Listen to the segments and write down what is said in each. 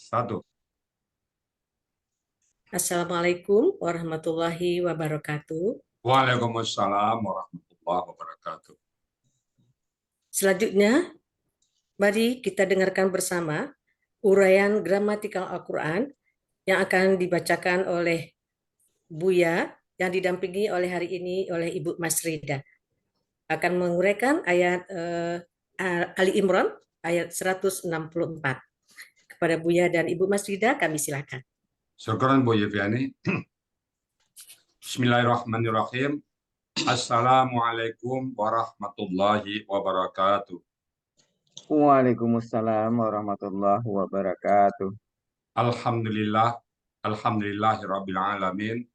Satu. Assalamualaikum warahmatullahi wabarakatuh. Waalaikumsalam warahmatullahi wabarakatuh. Selanjutnya, mari kita dengarkan bersama uraian gramatikal Al-Quran yang akan dibacakan oleh Buya yang didampingi oleh hari ini oleh Ibu Masrida. Akan menguraikan ayat Ali Imran ayat 164. Kepada Buya dan Ibu Masrida kami silakan. Syukran Bu Yeviani. Bismillahirrahmanirrahim. Assalamualaikum warahmatullahi wabarakatuh. Waalaikumsalam warahmatullahi wabarakatuh. Alhamdulillah, alhamdulillahirabbil alamin.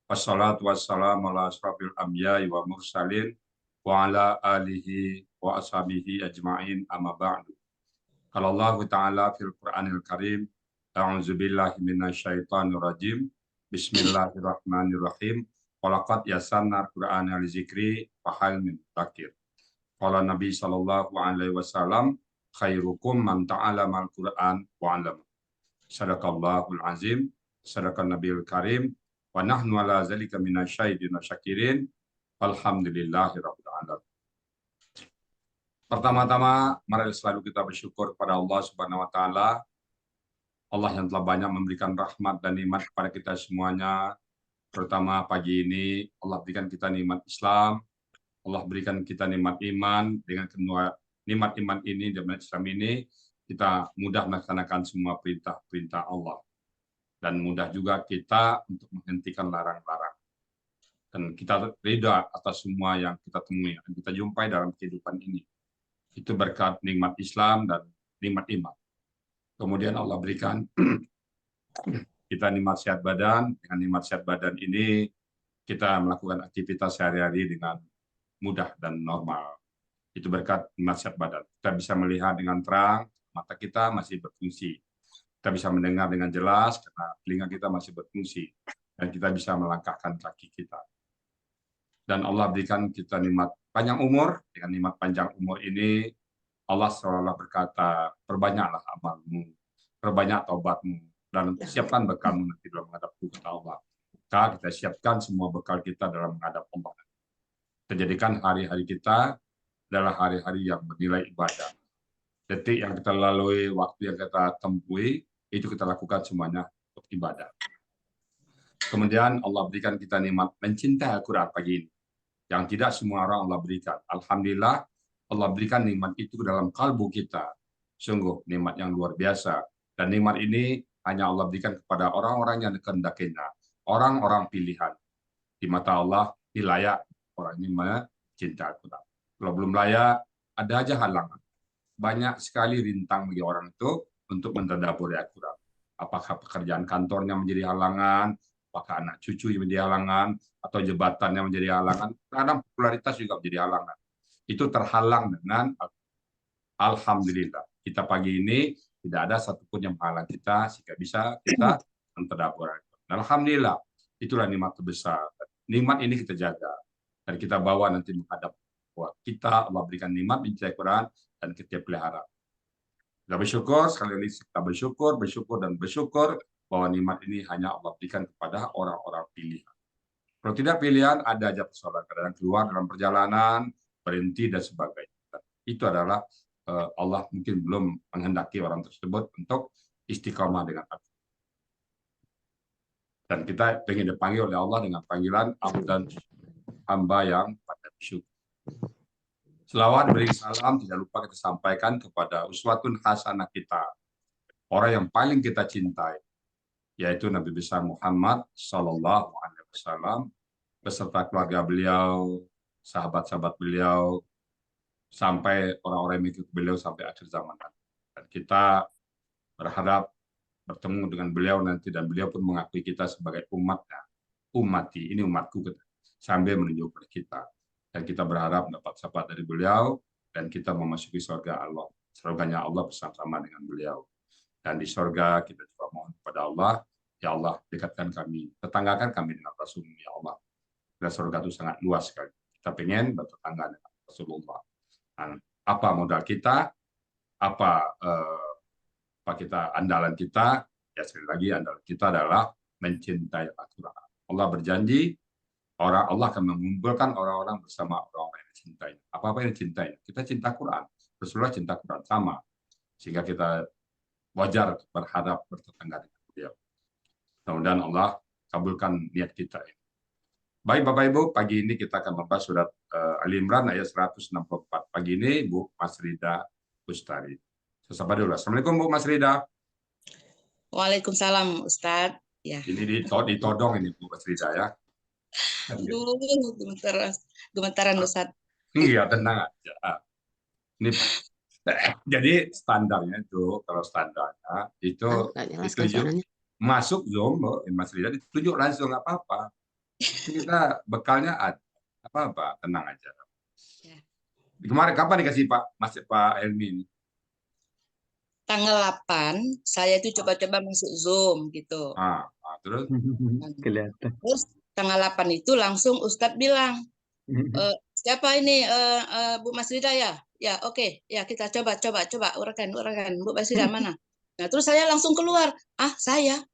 Wassalatu wassalamu ala asrofil anbiya'i wa mursalin wa ala alihi wa ashabihi ajma'in amma ba'du. Qala Allah Ta'ala fil Qur'anil Karim, a'udzu billahi minasyaitonir rajim. Bismillahirrahmanirrahim. Walaqad yassarnal Qur'ana lizikri fahal min dzakir. Qala Nabi sallallahu alaihi wasallam, khairukum man ta'allamal Qur'an wa 'allama. Sadaqallahul azim, sadaqan nabiyul karim, wa nahnu ala zalika minasyahidin syakirin. Alhamdulillahirabbil alamin. Pertama-tama, mari selalu kita bersyukur kepada Allah Subhanahu wa taala. Allah yang telah banyak memberikan rahmat dan nikmat kepada kita semuanya. Terutama pagi ini Allah berikan kita nikmat Islam, Allah berikan kita nikmat iman. Dengan kedua nikmat iman ini dan Islam ini, kita mudah melaksanakan semua perintah-perintah Allah. Dan mudah juga kita untuk menghentikan larang-larang. Dan kita ridha atas semua yang kita temui, yang kita jumpai dalam kehidupan ini. Itu berkat nikmat Islam dan nikmat iman. Kemudian Allah berikan kita nikmat sehat badan. Dengan nikmat sehat badan ini, kita melakukan aktivitas sehari-hari dengan mudah dan normal. Itu berkat nikmat sehat badan. Kita bisa melihat dengan terang, mata kita masih berfungsi. Kita bisa mendengar dengan jelas karena telinga kita masih berfungsi. Dan kita bisa melangkahkan kaki kita. Dan Allah berikan kita nikmat panjang umur. Dengan nikmat panjang umur ini, Allah SWT berkata, perbanyaklah amalmu, perbanyak taubatmu, dan siapkan bekalmu nanti dalam menghadap kata Allah. Kita siapkan semua bekal kita dalam menghadap Allah. Kita jadikan hari-hari kita adalah hari-hari yang bernilai ibadah. Detik yang kita lalui, waktu yang kita tempuhi, itu kita lakukan semuanya untuk ibadah. Kemudian Allah berikan kita nikmat mencintai Al-Quran pagi ini, yang tidak semua orang Allah berikan. Alhamdulillah, Allah berikan nikmat itu ke dalam kalbu kita. Sungguh nikmat yang luar biasa. Dan nikmat ini hanya Allah berikan kepada orang-orang yang dikehendakinya, orang-orang pilihan. Di mata Allah, layak orang ini mencintai Al-Quran. Kalau belum layak, ada aja halangan. Banyak sekali rintang bagi orang itu untuk mentadabburi Al-Quran. Apakah pekerjaan kantornya menjadi halangan, apakah anak cucu yang menjadi halangan, atau jabatannya menjadi halangan, kadang popularitas juga menjadi halangan. Itu terhalang dengan alhamdulillah. Kita pagi ini tidak ada satupun yang menghalang kita sehingga bisa kita mentadabbur. Alhamdulillah, itulah nikmat terbesar. Nikmat ini kita jaga dan kita bawa nanti menghadap bahwa kita Allah berikan nikmat mencintai Quran dan kita pelihara. Kita bersyukur, sekali lagi kita bersyukur bahwa nikmat ini hanya Allah berikan kepada orang-orang pilihan. Kalau tidak pilihan, ada aja persoalan. Kadang keluar dalam perjalanan, berhenti, dan sebagainya. Itu adalah Allah mungkin belum menghendaki orang tersebut untuk istiqomah dengan Al-Quran. Dan kita ingin dipanggil oleh Allah dengan panggilan abdan, hamba yang pada bersyukur. Selawat beri salam tidak lupa kita sampaikan kepada uswatun hasanah kita, orang yang paling kita cintai, yaitu Nabi besar Muhammad Sallallahu Alaihi Wasallam beserta keluarga beliau, sahabat-sahabat beliau, sampai orang-orang yang mengikut beliau sampai akhir zaman. Dan kita berharap bertemu dengan beliau nanti dan beliau pun mengakui kita sebagai umatnya. Ummati, ini umatku, sambil menunjuk kepada kita. Dan kita berharap mendapat syafaat dari beliau dan kita memasuki surga Allah. Surganya Allah bersama-sama dengan beliau. Dan di surga kita juga mohon kepada Allah, ya Allah dekatkan kami, tetanggakan kami dengan Rasul, ya Allah. Dan surga itu sangat luas sekali. Kita pengen bertetangga dengan Rasulullah. Dan apa modal kita, apa kita andalan kita, ya sekali lagi andalan kita adalah mencintai Al-Quran. Allah berjanji Allah akan mengumpulkan orang-orang bersama orang-orang yang dicintai. Apa-apa yang dicintai. Kita cinta Quran. Rasulullah cinta Quran sama. Sehingga kita wajar berharap bertetangga dengan beliau. Mudah-mudahan Allah kabulkan niat kita ini. Baik Bapak Ibu, pagi ini kita akan membahas surat Ali Imran ayat 164. Pagi ini Bu Masrida Bustari. Saya sapa dulu. Assalamualaikum Bu Masrida. Waalaikumsalam Ustadz. Ya. Ini ditodong ini Bu Masrida ya. Aduh, gemetaran Ustadz. Iya, tenang aja. Ini jadi standarnya itu, kalau standarnya itu ditunjuk masuk Zoom, Mas Rida ditunjuk langsung, nggak apa-apa. Kita bekalnya ada, apa-apa, tenang aja. Ya. Kemarin kapan dikasih Pak Helmi ini? Tanggal 8, saya itu coba-coba masuk Zoom gitu. Terus? Kelihatan. Terus tanggal 8 itu langsung Ustadz bilang, siapa ini Bu Masrida ya? Ya oke, ya kita coba uraikan Bu Masrida mana? Nah terus saya langsung keluar, saya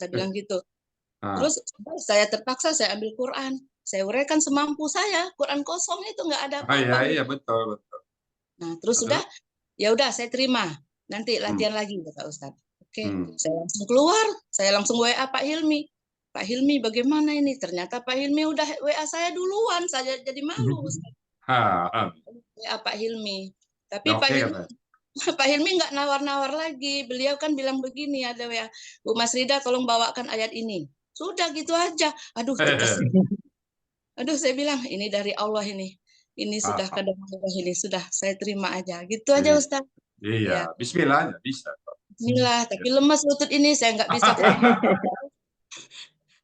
bilang gitu. Terus saya terpaksa saya ambil Quran, saya uraikan semampu saya, Quran kosong itu nggak ada apa-apa. Iya betul. Nah terus sudah, ya udah saya terima, nanti latihan lagi kata Ustadz. Oke, saya langsung keluar, saya langsung WA Pak Hilmi. Pak Hilmi bagaimana ini? Ternyata Pak Hilmi udah WA saya duluan, saya jadi malu. WA Pak Hilmi. Tapi Pak Hilmi nggak nawar-nawar lagi. Beliau kan bilang begini, ada WA, Bu Masrida tolong bawakan ayat ini. Sudah gitu aja. Aduh, saya bilang ini dari Allah ini. Ini sudah kadang Allah ini, sudah saya terima aja. Gitu aja Ustaz. Iya, bismillah aja bisa. Bismillah, tapi lemas lutut ini, saya nggak bisa.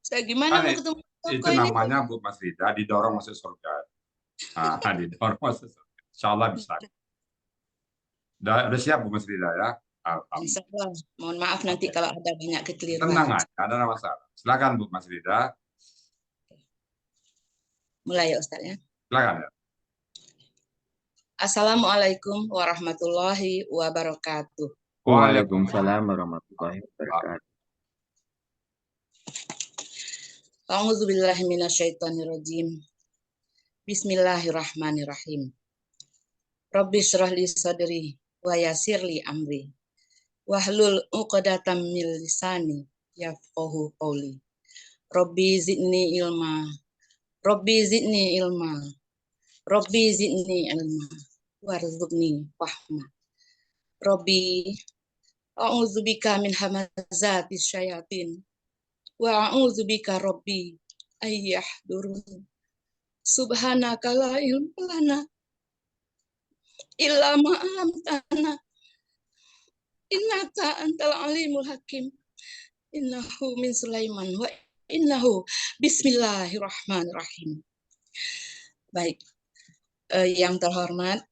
Saya gimana mau ketemu itu namanya Bu Masrida didorong masuk surga. Didorong masuk surga. Insya Allah bisa. Udah siap Bu Masrida ya? Insya Allah. Mohon maaf nanti kalau ada banyak kekeliruan. Tenang aja, ada masalah. Silakan Bu Masrida. Mulai ya Ustaz ya. Silakan ya. Assalamualaikum warahmatullahi wabarakatuh. Waalaikumsalam warahmatullahi wabarakatuh. A'udzubillahi minasyaitonirrajim. Bismillahirrahmanirrahim. Rabbi shrah li sadri wa yassir li amri. Wahlul 'uqdatam min lisani yafqahu qawli. Rabbi zidni ilma. Rabbi zidni ilma. Rabbi zidni ilma. Warzuqni fahma. Rabbi a'udzubika min hamazatis syayatin. Wa a'udzubika Rabbi ayyahdurun. Subhanaka la ilma lana illa ma 'allamtana. Innaka antal alimul hakim. Innahu min Sulaiman wa innahu bismillahirrahmanirrahim. Baik, yang terhormat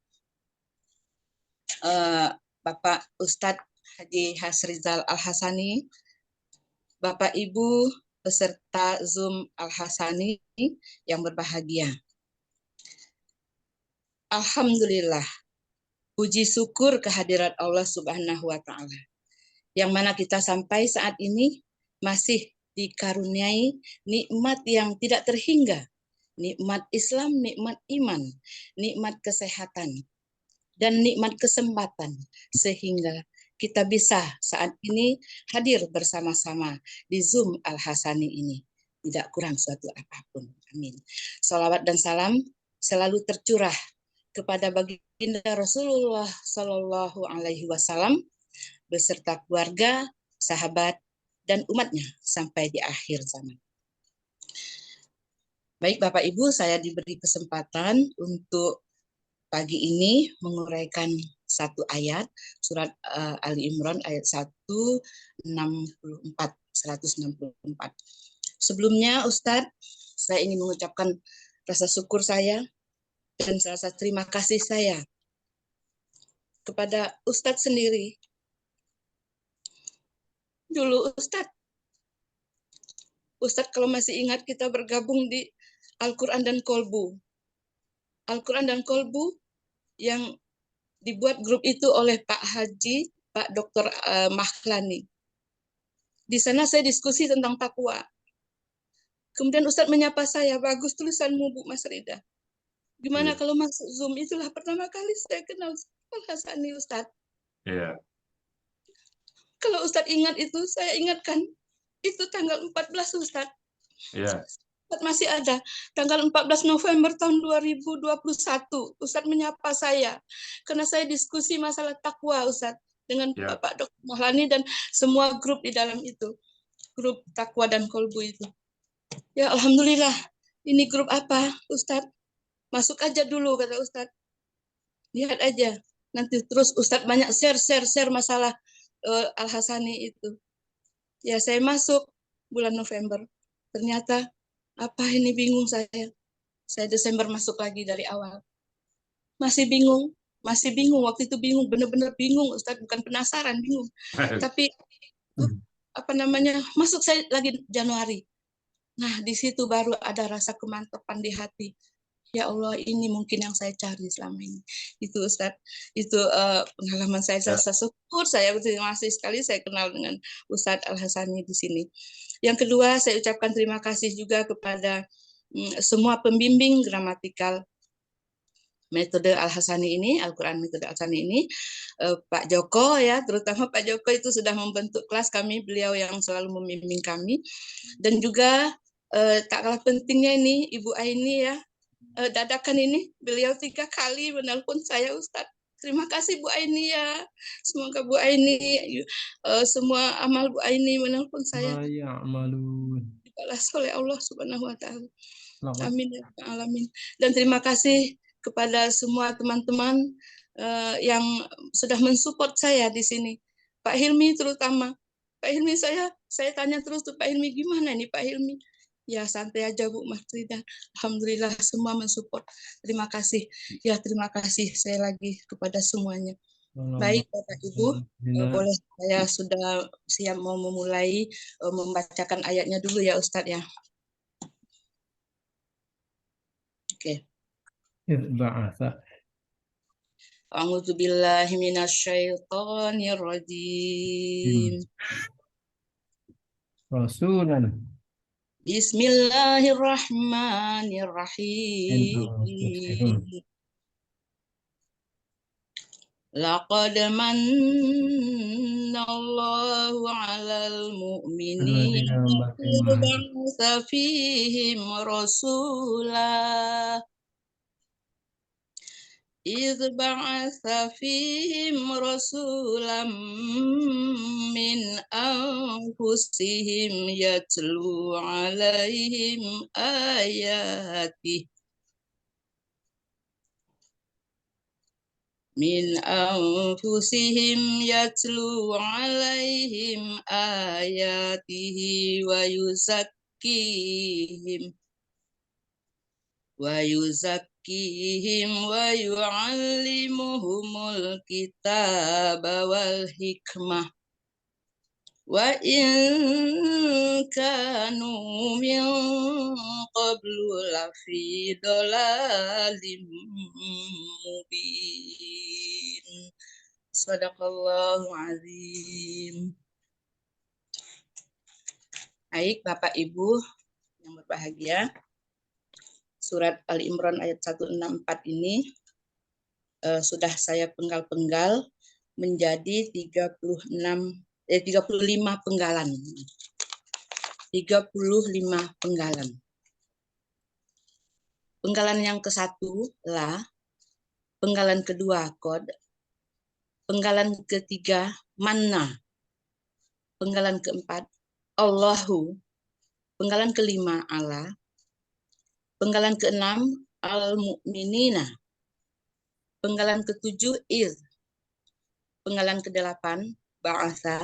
Bapak Ustadz Haji Hasrizal Al-Hasani, Bapak Ibu peserta Zoom Al-Hasani yang berbahagia. Alhamdulillah, puji syukur kehadirat Allah Subhanahu wa Ta'ala, yang mana kita sampai saat ini masih dikaruniai nikmat yang tidak terhingga, nikmat Islam, nikmat iman, nikmat kesehatan, dan nikmat kesempatan, sehingga kita bisa saat ini hadir bersama-sama di Zoom Al-Hasani ini. Tidak kurang suatu apapun. Amin. Salawat dan salam selalu tercurah kepada baginda Rasulullah Sallallahu Alaihi Wasallam beserta keluarga, sahabat, dan umatnya sampai di akhir zaman. Baik Bapak Ibu, saya diberi kesempatan untuk pagi ini menguraikan satu ayat surat Ali Imran ayat 164. Sebelumnya Ustadz, saya ingin mengucapkan rasa syukur saya dan rasa terima kasih saya kepada Ustadz sendiri. Dulu Ustadz kalau masih ingat kita bergabung di Al-Quran dan Kolbu. Al-Quran dan Kolbu yang dibuat grup itu oleh Pak Haji Pak Dr. Mahlani. Di sana saya diskusi tentang takwa. Kemudian Ustadz menyapa saya, bagus tulisanmu Bu Mas Rida. Gimana kalau masuk Zoom? Itulah pertama kali saya kenal Al-Hasani Ustadz. Iya. Kalau Ustadz ingat itu, saya ingatkan itu tanggal 14 Ustadz. Iya. Ustadz masih ada. Tanggal 14 November tahun 2021, Ustadz menyapa saya. Karena saya diskusi masalah takwa Ustadz dengan Bapak Dr. Mahlani dan semua grup di dalam itu. Grup takwa dan kolbu itu. Ya Alhamdulillah, ini grup apa Ustadz? Masuk aja dulu kata Ustadz. Lihat aja. Nanti terus Ustadz banyak share masalah Al-Hasani itu. Ya saya masuk bulan November. Ternyata apa ini bingung saya. Saya Desember masuk lagi dari awal. Masih bingung. Waktu itu bingung, benar-benar bingung Ustadz, bukan penasaran, bingung. Tapi apa namanya? Masuk saya lagi Januari. Nah, di situ baru ada rasa kemantapan di hati. Ya Allah, ini mungkin yang saya cari selama ini. Itu Ustadz, itu pengalaman saya. Saya syukur, saya berterima kasih sekali saya kenal dengan Ustadz Al-Hasani di sini. Yang kedua, saya ucapkan terima kasih juga kepada semua pembimbing gramatikal metode Al-Hasani ini, Al-Quran metode Al-Hasani ini, Pak Joko ya, terutama Pak Joko itu sudah membentuk kelas kami, beliau yang selalu membimbing kami. Dan juga tak kalah pentingnya ini Ibu Aini ya, dadakan ini beliau 3 kali menelpon saya Ustadz. Terima kasih Bu Aini ya. Semoga Bu Aini semua amal Bu Aini menelpon saya dibalas oleh Allah Subhanahu wa taala. Amin ya alamin. Dan terima kasih kepada semua teman-teman yang sudah mensupport saya di sini. Pak Hilmi terutama. Pak Hilmi saya tanya terus tuh Pak Hilmi, gimana nih Pak Hilmi? Ya santai aja Bu Mas Rida. Alhamdulillah semua mensupport. Terima kasih. Ya terima kasih saya lagi kepada semuanya. Baik Bapak Ibu, boleh saya sudah siap mau memulai membacakan ayatnya dulu ya Ustadz ya. Oke. A'udzu billahi minasyaitonir rajim. Rasulan. Bismillahirrahmanirrahim. Laqad mannallahu 'alal mu'minina idh ba'atsa fihim rasulan min anfusihim yatlu 'alaihim ayatihi wa yuzakkihim wa yu'allimuhumul kitaba wal hikmah wa in kanu min qablu lafi dhalalim mubin. Shadaqallahu azim. Baik Bapak Ibu yang berbahagia, surat Al-Imran ayat 164 ini sudah saya penggal-penggal menjadi 35 penggalan. 35 penggalan. Penggalan yang ke-1 la, penggalan kedua qad, penggalan ketiga manna, penggalan keempat Allahu, penggalan kelima ala, penggalan keenam al-mu'minina, penggalan ketujuh iz, penggalan kedelapan ba'atha,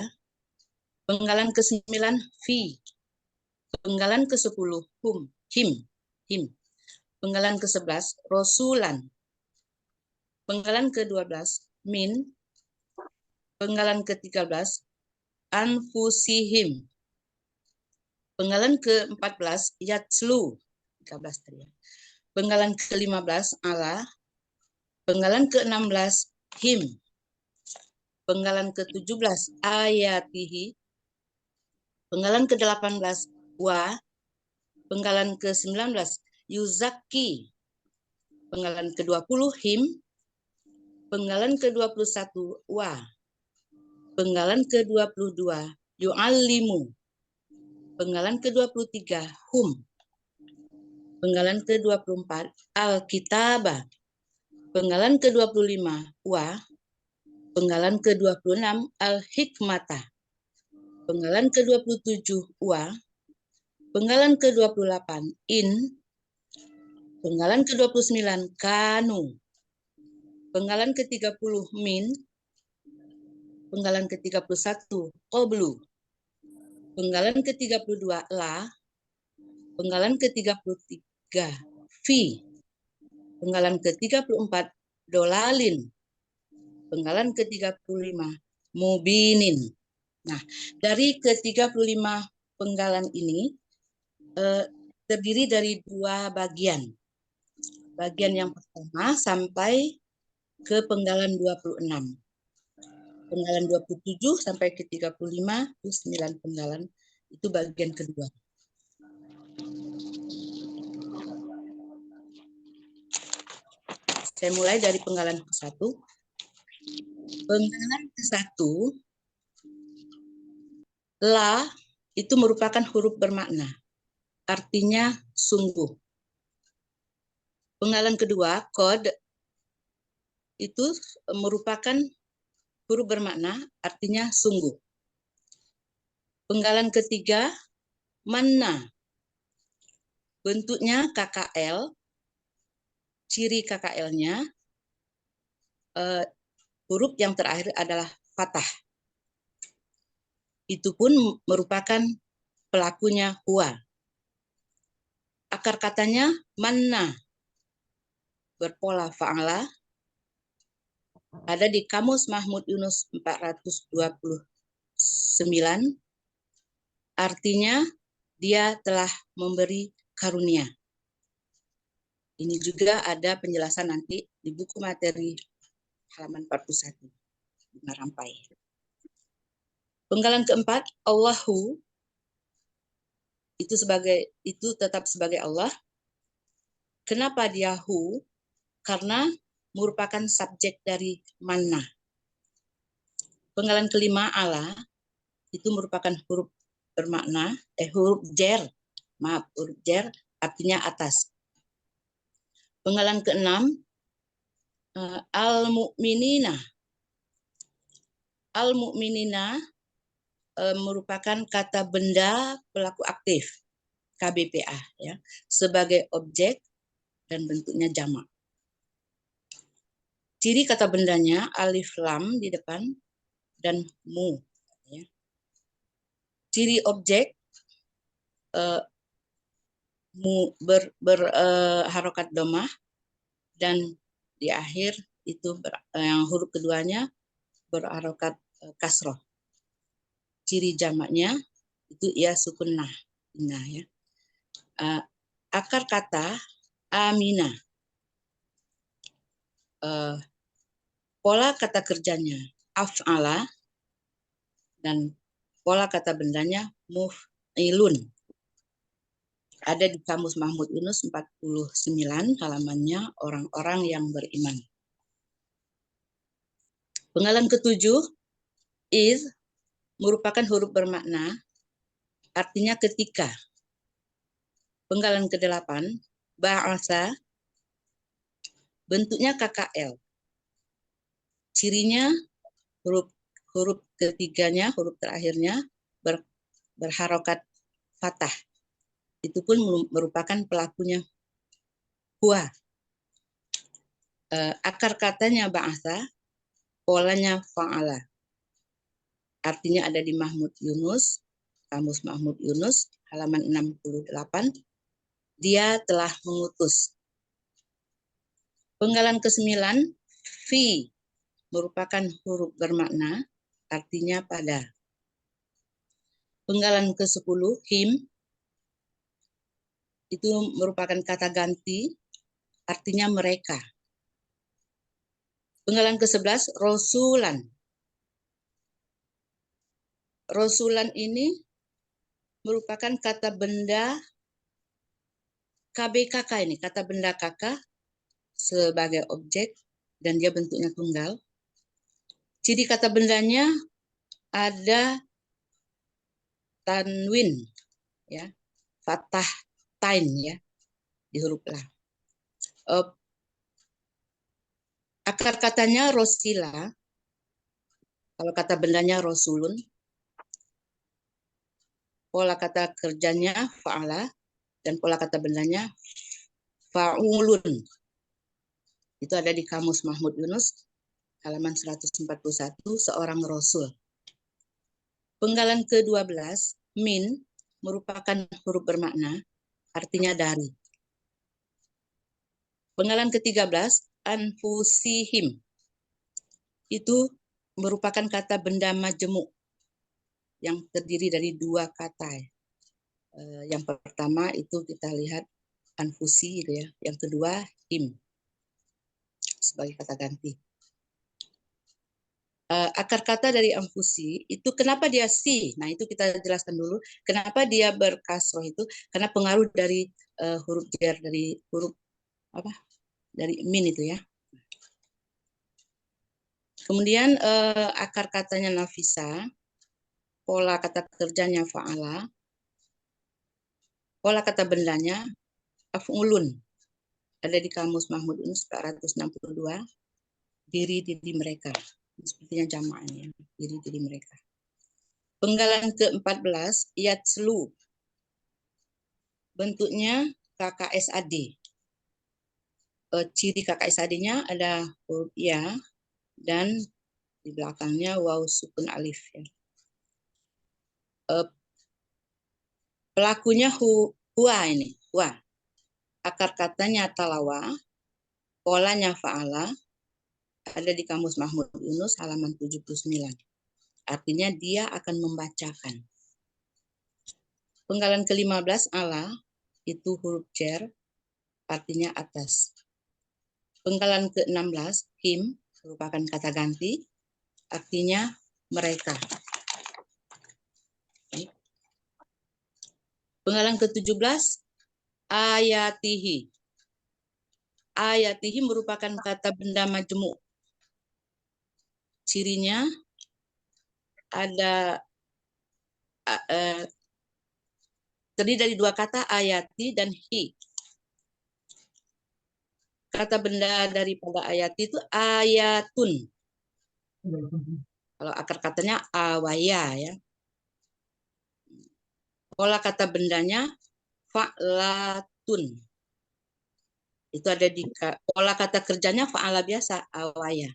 penggalan ke-9 fi, penggalan ke-10 him, penggalan ke-11 rasulan, penggalan ke-12 min, penggalan ke-13 anfusihim, penggalan ke-14 yatslu, 13 tadi. Penggalan ke-15 ala, penggalan ke-16 him, Penggalan ke-17 ayatihi. Penggalan ke-18 wa. Penggalan ke-19 yuzaki. Penggalan ke-20 him. Penggalan ke-21 wa. Penggalan ke-22 yu'allimu. Penggalan ke-23 hum. Penggalan ke-24 al-kitaba. Penggalan ke-25 wa. Penggalan ke-26 al-hikmata. Penggalan ke-27 wa. Penggalan ke-28 in. Penggalan ke-29 kanu. Penggalan ke-30 min. Penggalan ke-31 qablu. Penggalan ke-32 la. Penggalan ke-33 fi. Penggalan ke-34 dolalin. Penggalan ke-35 mubinin. Nah, dari ke-35 penggalan ini terdiri dari dua bagian. Bagian yang pertama sampai ke penggalan 26. Penggalan 27 sampai ke 35 itu 9 penggalan. Itu bagian kedua. Saya mulai dari penggalan ke-1. Penggalan ke-1, la itu merupakan huruf bermakna. Artinya sungguh. Penggalan kedua, kod, itu merupakan huruf bermakna, artinya sungguh. Penggalan ketiga, manna. Bentuknya KKL, ciri KKL-nya, huruf yang terakhir adalah fathah. Itu pun merupakan pelakunya huwa. Akar katanya manna, berpola fa'ala, ada di Kamus Mahmud Yunus 429, artinya dia telah memberi karunia. Ini juga ada penjelasan nanti di buku materi halaman 41. Rampai. Penggalan keempat, Allahu itu tetap sebagai Allah. Kenapa dia hu? Karena merupakan subjek dari manna. Penggalan kelima, ala itu merupakan huruf bermakna huruf jer. Huruf jer artinya atas. Penggalan keenam, al-mu'minina. Al-mu'minina merupakan kata benda pelaku aktif, KBPA, ya, sebagai objek dan bentuknya jamak. Ciri kata bendanya alif lam di depan dan mu. Ya. Ciri objek mu harokat domah, dan di akhir itu yang huruf keduanya berharokat kasroh. Ciri jamaknya itu ia sukunnah, ya. Akar kata amina. Pola kata kerjanya af'ala dan pola kata bendanya muf'ilun. Ada di Kamus Mahmud Yunus 49 halamannya orang-orang yang beriman. Penggalan ketujuh, iz merupakan huruf bermakna, artinya ketika. Penggalan ke-8, ba'asa, bentuknya KKL. Cirinya huruf ketiganya, huruf terakhirnya berharokat fathah. Itu pun merupakan pelakunya huwa. Akar katanya ba'asa, polanya fa'ala. Artinya ada di Mahmud Yunus, Kamus Mahmud Yunus, halaman 68. Dia telah mengutus. Penggalan ke-9, fi, merupakan huruf bermakna, artinya pada. Penggalan ke-10, him, itu merupakan kata ganti, artinya mereka. Penggalan ke-11, rosulan, Rasulan ini merupakan kata benda KBKK ini, kata benda KK sebagai objek dan dia bentuknya tunggal. Ciri kata bendanya ada tanwin, ya, fathah tain, ya, di huruf la. Akar katanya rosila, kalau kata bendanya rosulun, pola kata kerjanya fa'ala, dan pola kata bendanya fa'ulun. Itu ada di Kamus Mahmud Yunus, halaman 141, seorang rasul. Penggalan ke-12, min, merupakan huruf bermakna, artinya dari. Penggalan ke-13, anfusihim, itu merupakan kata benda majemuk yang terdiri dari dua kata. Yang pertama itu kita lihat anfusi, gitu ya. Yang kedua him sebagai kata ganti. Akar kata dari anfusi itu kenapa dia si? Nah, itu kita jelaskan dulu. Kenapa dia berkasroh itu? Karena pengaruh dari huruf jar, dari huruf apa? Dari min itu, ya. Kemudian akar katanya nafisa, pola kata kerjanya fa'ala, pola kata bendanya af'ulun. Ada di Kamus Mahmud Yunus 462, diri-diri mereka. Sepertinya jamaahnya, diri-diri mereka. Penggalan ke-14, yatslu. Bentuknya KKSAD. Ciri KKSAD-nya ada huruf ya dan di belakangnya waw sukun alif, ya. Pelakunya huwa ini, huwa. Akar katanya talawa, polanya fa'ala, ada di Kamus Mahmud Yunus halaman 79. Artinya dia akan membacakan. Penggalan ke-15 ala, itu huruf jar, artinya atas. Penggalan ke-16 him, merupakan kata ganti, artinya mereka. Penggalan ke-17 ayatihi. Ayatihi merupakan kata benda majemuk. Cirinya ada terdiri dari dua kata, ayati dan hi. Kata benda daripada ayati itu ayatun. Kalau akar katanya awaya, ya. Pola kata bendanya fa'latun. Itu ada di pola kata kerjanya fa'ala biasa, awaya.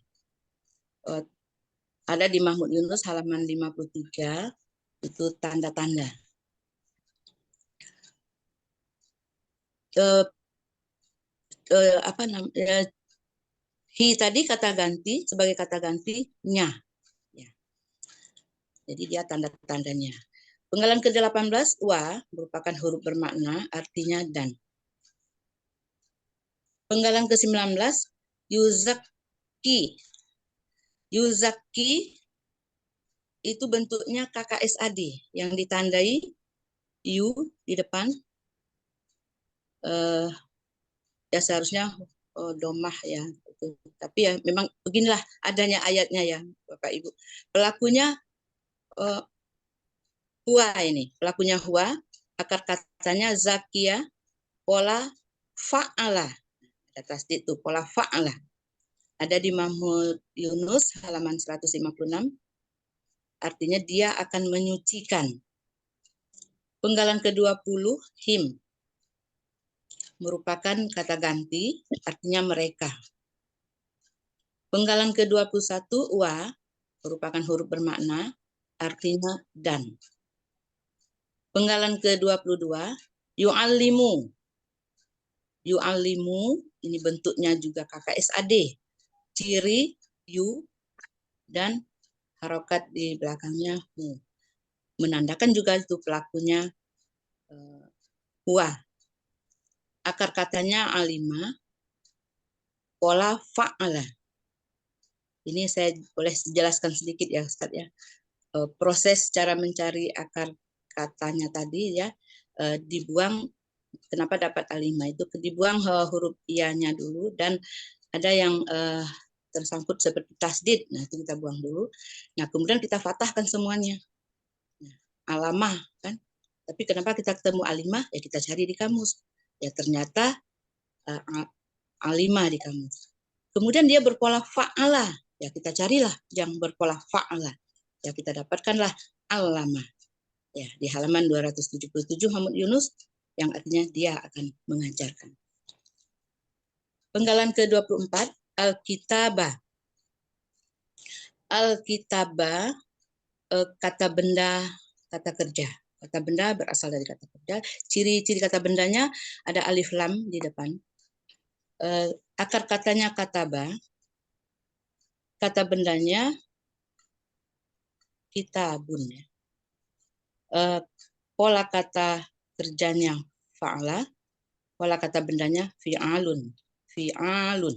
Ada di Mahmud Yunus halaman 53, itu tanda-tanda. Apa namanya? Hi tadi kata ganti, sebagai kata ganti nya. Ya. Jadi dia tanda-tandanya. Penggalan ke-18 wa merupakan huruf bermakna, artinya dan. Penggalan ke-19 yuzaki. Yuzaki itu bentuknya KKSAD yang ditandai yu di depan. Ya seharusnya domah, ya. Tapi ya memang beginilah adanya ayatnya, ya Bapak Ibu. Pelakunya huwa ini. Pelakunya huwa, akar katanya zakia, pola fa'ala. Ada tasdid itu, pola fa'ala. Ada di Mahmud Yunus halaman 156. Artinya dia akan menyucikan. Penggalan ke-20 him merupakan kata ganti, artinya mereka. Penggalan ke-21 wa merupakan huruf bermakna, artinya dan. Penggalan ke-22 yu'allimu. Yu'allimu ini bentuknya juga KKSAD. Ciri yu dan harokat di belakangnya mu. Menandakan juga itu pelakunya huwa. Akar katanya alima, pola fa'ala. Ini saya boleh jelaskan sedikit, ya Ustaz, ya. proses cara mencari akar katanya tadi ya, dibuang. Kenapa dapat A5 itu dibuang huruf ianya dulu, dan ada yang tersangkut seperti tasdid, nah itu kita buang dulu. Nah kemudian kita fathahkan semuanya. Nah, alamah kan, tapi kenapa kita ketemu A5? Ya kita cari di kamus, ya ternyata A5 di kamus. Kemudian dia berpola fa'ala, ya kita carilah yang berpola fa'ala, ya kita dapatkanlah alamah. Ya, di halaman 277 Muhammad Yunus, yang artinya dia akan mengajarkan. Penggalan ke-24, Alkitabah. Alkitabah, kata benda, kata kerja. Kata benda berasal dari kata kerja. Ciri-ciri kata bendanya ada alif lam di depan. Akar katanya katabah. Kata bendanya kitabun. Pola kata kerjanya fa'ala, pola kata bendanya fi'alun. Fi'alun.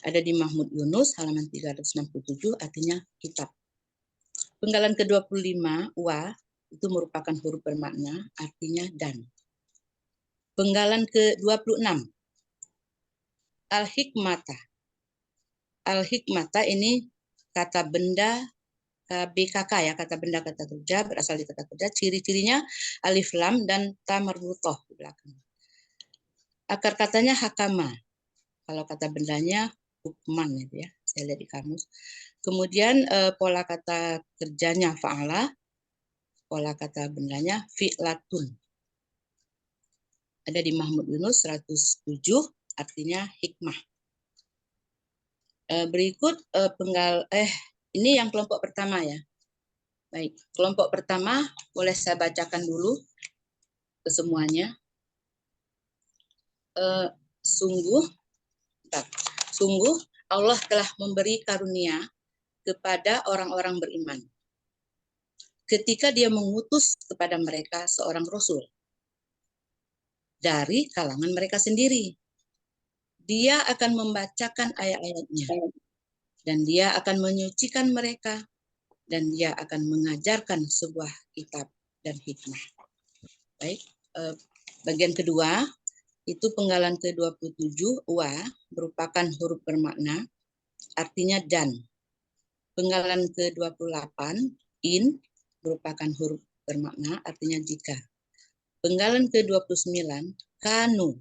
Ada di Mahmud Yunus halaman 367, artinya kitab. Penggalan ke-25, wa, itu merupakan huruf bermakna, artinya dan. Penggalan ke-26, al-hikmata. Al-hikmata ini kata benda BKK ya, kata benda kata kerja, berasal dari kata kerja. Ciri-cirinya alif lam dan ta marbutoh di belakang. Akar katanya hakama. Kalau kata bendanya hukman gitu ya. Saya lihat di kamus. Kemudian pola kata kerjanya fa'ala, pola kata bendanya fi'latun. Ada di Mahmud Yunus 107, artinya hikmah. Berikut ini yang kelompok pertama ya. Baik, kelompok pertama boleh saya bacakan dulu ke semuanya. Sungguh Allah telah memberi karunia kepada orang-orang beriman ketika Dia mengutus kepada mereka seorang rasul dari kalangan mereka sendiri. Dia akan membacakan ayat-ayatnya, dan Dia akan menyucikan mereka, dan Dia akan mengajarkan sebuah kitab dan hikmah. Baik, bagian kedua itu penggalan ke-27, wa, merupakan huruf bermakna, artinya dan. Penggalan ke-28, in, merupakan huruf bermakna, artinya jika. Penggalan ke-29, kanu,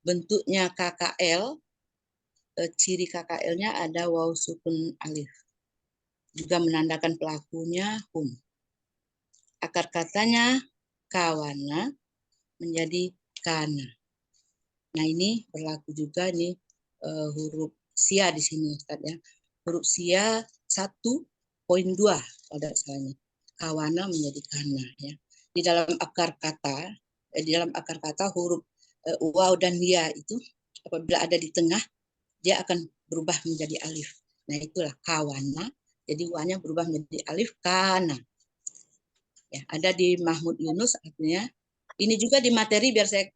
bentuknya KKL, ciri KKL-nya ada waw sukun alif. Juga menandakan pelakunya hum. Akar katanya kawana menjadi kana. Nah ini berlaku juga nih huruf sia di sini Ustaz ya. Huruf sia 1.2 pada salahnya. Kawana menjadi kana ya. Di dalam akar kata huruf waw dan ya itu apabila ada di tengah dia akan berubah menjadi alif. Nah itulah kawana. Jadi wa-nya berubah menjadi alif kana. Ya, ada di Mahmud Yunus artinya. Ini juga di materi biar saya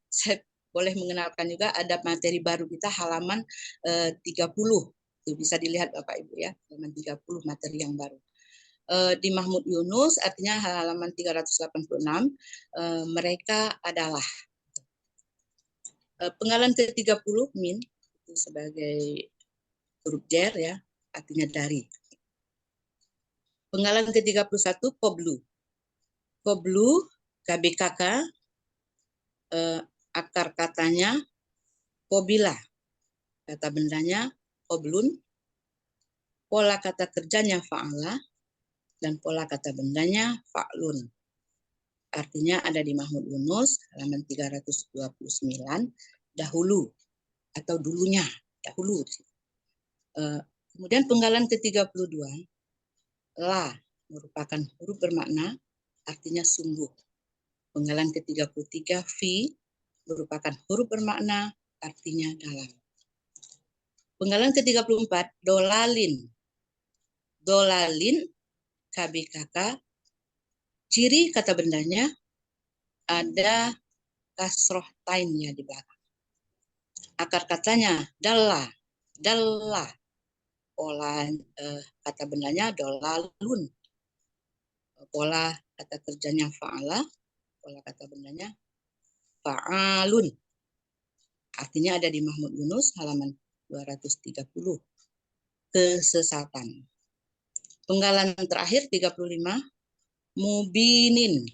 boleh mengenalkan juga ada materi baru kita halaman 30. Itu bisa dilihat Bapak Ibu ya, halaman 30 materi yang baru. Di Mahmud Yunus artinya halaman 386 mereka adalah. Penggalan ke-30 min itu sebagai huruf jar ya, artinya dari. Penggalan ke-31 koblu. Koblu KBKK akar katanya kobila. Kata bendanya koblun. Pola kata kerjanya fa'ala dan pola kata bendanya fa'lun. Artinya ada di Mahmud Yunus halaman 329 dahulu atau dulunya, dahulu. Kemudian penggalan ke-32 la merupakan huruf bermakna artinya sungguh. Penggalan ke-33 fi merupakan huruf bermakna artinya dalam. Penggalan ke-34 dolalin. Dolalin KBKK ciri kata bendanya ada kasroh tainnya di belakang. Akar katanya dalla. Dalla. Pola kata bendanya dolalun. pola kata kerjanya fa'ala, pola kata bendanya fa'alun. Artinya ada di Mahmud Yunus halaman 230. Kesesatan. Penggalan terakhir 35, mubinin.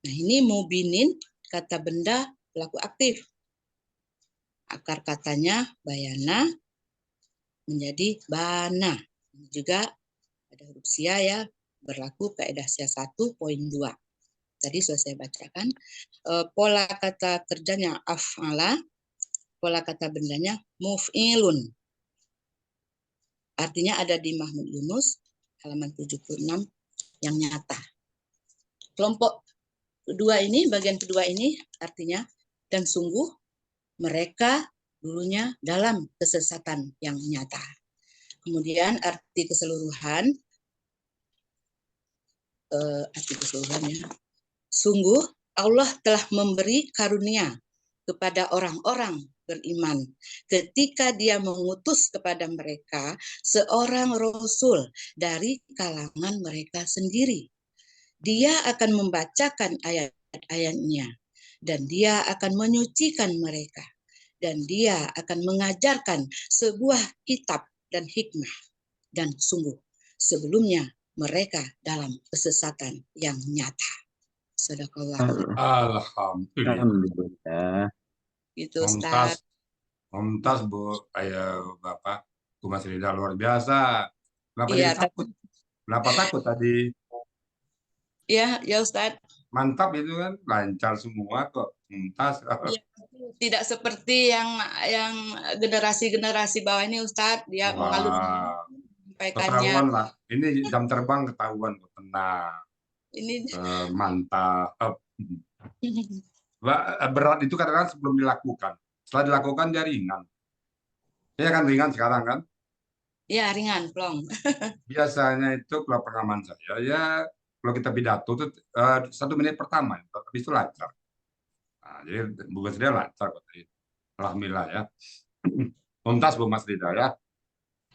Nah, ini mubinin, kata benda pelaku aktif. Akar katanya bayana menjadi bana. Ini juga ada huruf sia ya, berlaku kaidah sia 1.2. Tadi sudah saya bacakan. Pola kata kerjanya af'ala, pola kata bendanya muf'ilun. Artinya ada di Mahmud Yunus halaman 76 yang nyata. Kelompok kedua ini, bagian kedua ini artinya dan sungguh mereka dulunya dalam kesesatan yang nyata. Kemudian arti keseluruhannya, sungguh Allah telah memberi karunia kepada orang-orang beriman ketika Dia mengutus kepada mereka seorang rasul dari kalangan mereka sendiri. Dia akan membacakan ayat-ayatnya dan Dia akan menyucikan mereka dan Dia akan mengajarkan sebuah kitab dan hikmah, dan sungguh sebelumnya mereka dalam kesesatan yang nyata. Sadaqallah. Alhamdulillah. Alhamdulillah. Itu Mumtaz, Ustaz. mumtaz Bu, Bapak, Bu Mas Rida luar biasa. Kenapa Iya, jadi takut? Kenapa takut tadi? ya Ustaz. Mantap itu kan, lancar semua kok. Mumtaz. Ya, tidak seperti yang generasi-generasi bawah ini Ustaz, dia mengalun Wah, menyampaikannya. ketahuan lah. Ini jam terbang ketahuan kok. Tenang. Ini Mantap. Berat itu kadang-kadang sebelum dilakukan. Setelah dilakukan dia ringan. Dia kan ringan sekarang kan. ya ringan, plong. Biasanya itu kalau pengalaman saya ya kalau kita pidato itu 1 menit pertama, habis itu lancar. Nah, jadi Bu Mas Rida lancar kok tadi. Alhamdulillah ya. Tuntas Bu Mas Rida ya.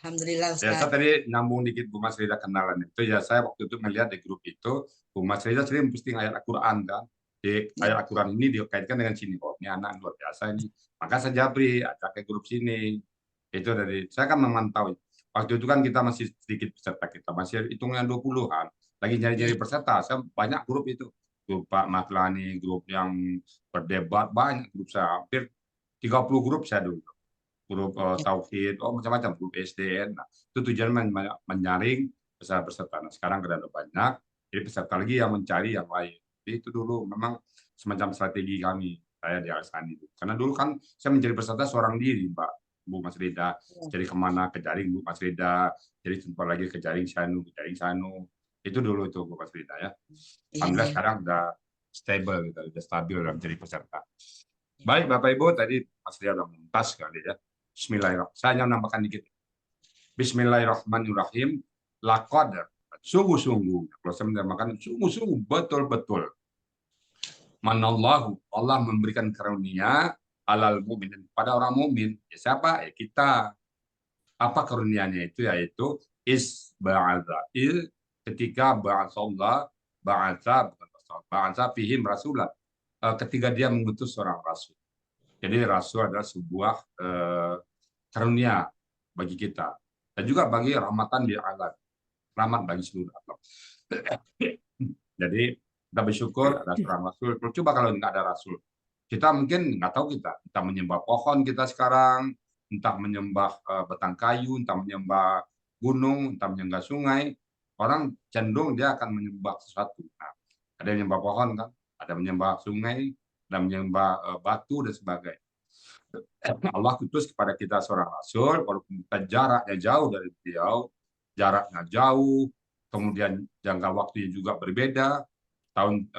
Alhamdulillah Ya, saya Ustaz. tadi nyambung dikit Bu Mas Rida kenalan itu ya, saya waktu itu melihat di grup itu Bu Mas Rida sering posting ayat Al-Quran kan. Di ayat Al-Quran ini dikaitkan dengan sini, oh ini anak luar biasa ini. Maka saya japri ajak ke grup sini. Itu dari saya kan memantau. Waktu itu kan kita masih sedikit peserta, kita masih hitungan 20-an. Lagi nyari-nyari peserta, saya banyak grup itu. Grup Pak Matlani, grup yang berdebat, banyak grup saya. Hampir 30 grup saya dulu. Grup Tauhid, macam-macam, grup SDN. Nah, itu tujuan menyaring peserta-peserta. Nah, sekarang sudah ada banyak, jadi peserta lagi yang mencari yang lain. Jadi itu dulu memang semacam strategi kami, saya di Al-Sani. Karena dulu kan saya mencari peserta seorang diri, Mbak Bu Mas Rida. Jadi kemana ke jaring Bu Mas Rida, jadi sempat lagi ke jaring Sanu, Itu dulu itu Bu Mas Rida ya. Alhamdulillah sekarang udah stable, gitu, udah stabil dalam mencari peserta. Baik Bapak Ibu, tadi Mas Rida udah mentas kali ya. Bismillahirrahmanirrahim. Saya hanya menambahkan dikit. Bismillahirrahmanirrahim. Laqad, sungguh-sungguh. Kalau saya menambahkan sungguh-sungguh, betul-betul. Manallahu, Allah memberikan karunia alal mu'minin, pada orang mukmin. Ya, siapa? Ya, kita. Apa karunianya itu? Yaitu isba'adza'il, ketika ba'atsallah, ba'atsa fihim rasulah. Ketika dia mengutus seorang rasul. Jadi rasul adalah sebuah karunia bagi kita dan juga bagi rahmatan di alam, rahmat bagi seluruh alam. Jadi kita bersyukur ada seorang rasul. Coba kalau nggak ada rasul, kita mungkin nggak tahu, kita menyembah pohon kita sekarang, entah menyembah batang kayu, entah menyembah gunung, entah menyembah sungai. Orang cenderung dia akan menyembah sesuatu. Nah, ada yang menyembah pohon kan, ada menyembah sungai, ada menyembah batu dan sebagainya. Allah utus kepada kita seorang rasul, walaupun kita jaraknya jauh dari beliau, jaraknya jauh, kemudian jangka waktunya juga berbeda, tahun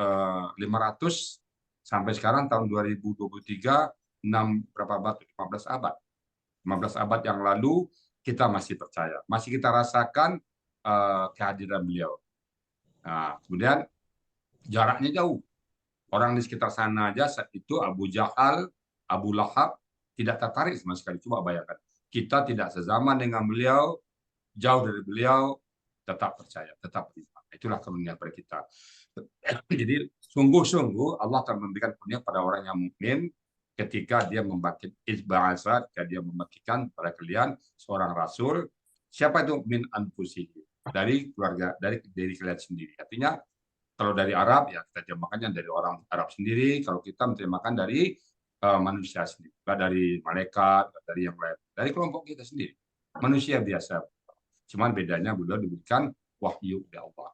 500 sampai sekarang tahun 2023, 15 abad. 15 abad yang lalu kita masih percaya, masih kita rasakan kehadiran beliau. Nah, kemudian jaraknya jauh. Orang di sekitar sana aja saat itu Abu Jahal, Abu Lahab tidak tertarik sama sekali. Coba bayangkan, kita tidak sezaman dengan beliau, jauh dari beliau, tetap percaya, tetap beriman. Itulah karunia pada kita. Jadi sungguh-sungguh Allah akan memberikan karunia pada orang yang mukmin ketika dia ketika dia membagikan pada kalian seorang rasul. Siapa itu? Min anfusihim, dari keluarga, dari diri kalian sendiri. Artinya kalau dari Arab ya kita terjemahkannya dari orang Arab sendiri. Kalau kita menterjemahkan dari manusia sendiri, dari malaikat, dari yang lain, dari kelompok kita sendiri, manusia biasa. Cuman bedanya beliau diberikan wahyu dari Allah.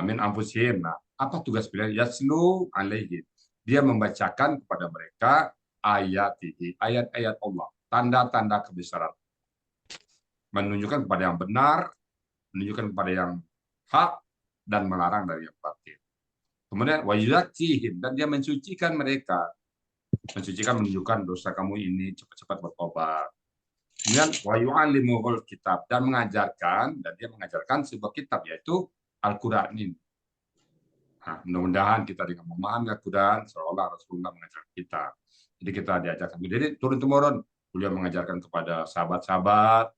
Min anfusihim. Nah, apa tugas beliau? Yaslu alaihim. Dia membacakan kepada mereka ayat-ayat Allah, tanda-tanda kebesaran, menunjukkan kepada yang benar, menunjukkan kepada yang hak, dan melarang dari yang batil. Kemudian wayuzakkihim, dan dia mensucikan mereka, menunjukkan dosa kamu ini, cepat-cepat bertobat. Kemudian wayu'allimuhul kitab, dan dia mengajarkan sebuah kitab, yaitu Al-Quran ini. Nah, mudah-mudahan kita dengan memahami Al-Quran, seolah Rasulullah mengajarkan kita. Jadi kita diajarkan. Jadi turun-temurun beliau mengajarkan kepada sahabat-sahabat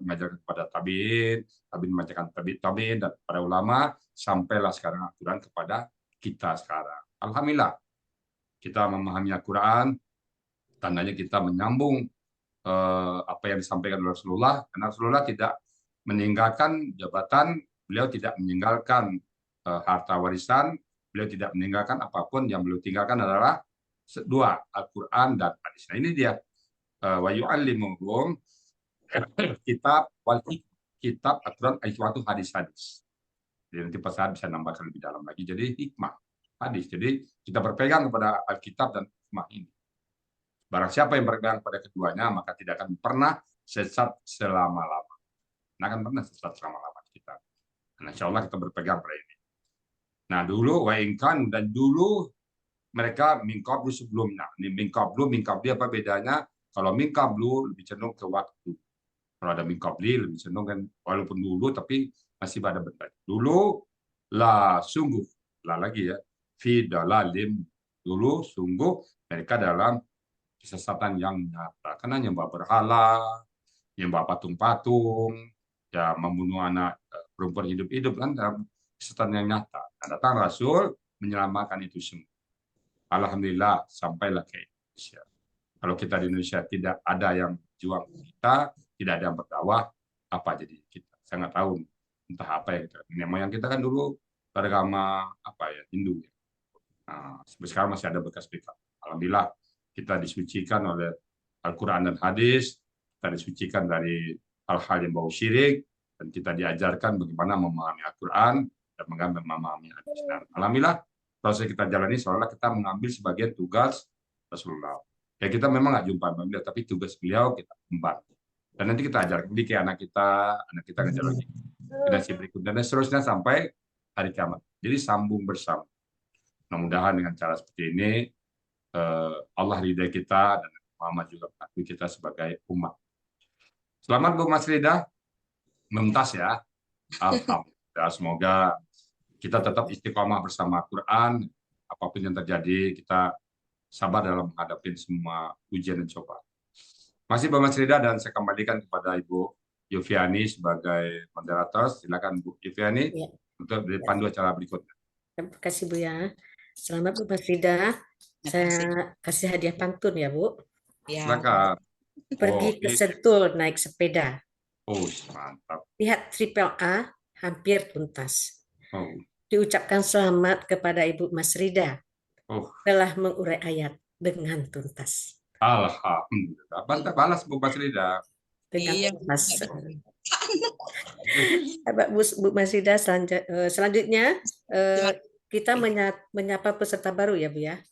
mengajarkan kepada tabi'in mengajarkan tabi'in dan para ulama, sampailah sekarang Al-Quran kepada kita sekarang. Alhamdulillah, kita memahami Al-Quran, tandanya kita menyambung apa yang disampaikan oleh Rasulullah, karena Rasulullah tidak meninggalkan jabatan, beliau tidak meninggalkan harta warisan, beliau tidak meninggalkan apapun. Yang beliau tinggalkan adalah dua, Al-Quran dan hadis. Nah, ini dia wa yu'allimuhum kitab wal kitab, Al-Quran, itu hadis-hadis. Jadi nanti pas saya bisa nambahkan lebih dalam lagi. Jadi hikmah hadis. Jadi kita berpegang kepada Alkitab dan hikmah ini. Barang siapa yang berpegang pada keduanya, maka tidak akan pernah sesat selama-lama. Nah, akan pernah sesat selama-lama kita. Nah, insya Allah kita berpegang pada ini. Nah, dulu wa'inkan, dan dulu mereka mingkablu sebelumnya. Ini mingkablu apa bedanya? Kalau mingkablu lebih cenderung ke waktu. Kalau ada mingkabli lebih cenderung kan, walaupun dulu tapi masih pada bentar. Dulu lah sungguh, lah lagi ya, fi dalalim, dulu sungguh mereka dalam kesesatan yang nyata. Karena nyembah berhala, nyembah patung-patung, ya membunuh anak perempuan hidup-hidup, kan dalam kesesatan yang nyata. Nah, datang Rasul menyelamatkan itu semua. Alhamdulillah sampailah ke Indonesia. Kalau kita di Indonesia tidak ada yang juang kita, tidak ada yang berdakwah, apa jadi kita? Sangat tahu entah apa yang kita. Nenek moyang kita kan dulu beragama apa ya, Hindu. Nah, sampai sekarang masih ada bekas-bekas. Alhamdulillah kita disucikan oleh Al-Quran dan hadis, kita disucikan dari hal-hal yang bau syirik, dan kita diajarkan bagaimana memahami Al-Quran dan memahami hadis. Dan alhamdulillah proses kita jalani seolah kita mengambil sebagian tugas Rasulullah. Ya kita memang nggak jumpa beliau, tapi tugas beliau kita membantu. Dan nanti kita ajarkan ke anak kita ngajar lagi generasi berikutnya, dan seterusnya sampai hari kiamat. Jadi sambung bersama. Mudah-mudahan dengan cara seperti ini Allah ridai kita dan Muhammad juga mengakui kita sebagai umat. Selamat Bu Mas Rida, memtas ya. Alhamdulillah, semoga kita tetap istiqomah bersama Al-Quran. Apapun yang terjadi, kita sabar dalam menghadapi semua ujian dan cobaan. Masih Bu Mas Rida, dan saya kembalikan kepada Ibu Yufiani sebagai moderator. Silakan Bu Yufiani ya, untuk dipandu acara berikutnya. Terima kasih Bu ya. Selamat Bu Mas Rida. Saya kasih hadiah pantun ya Bu. Ya. Silakan. Pergi ke Sentul naik sepeda. Oh, mantap. Lihat triple A hampir tuntas. Oh. Diucapkan selamat kepada Ibu Mas Rida. Telah mengurai ayat dengan tuntas. Alhamdulillah. Balas Bu Mas Rida. Dengan tuntas. Bu Mas Rida, selanjutnya kita menyapa peserta baru ya Bu ya.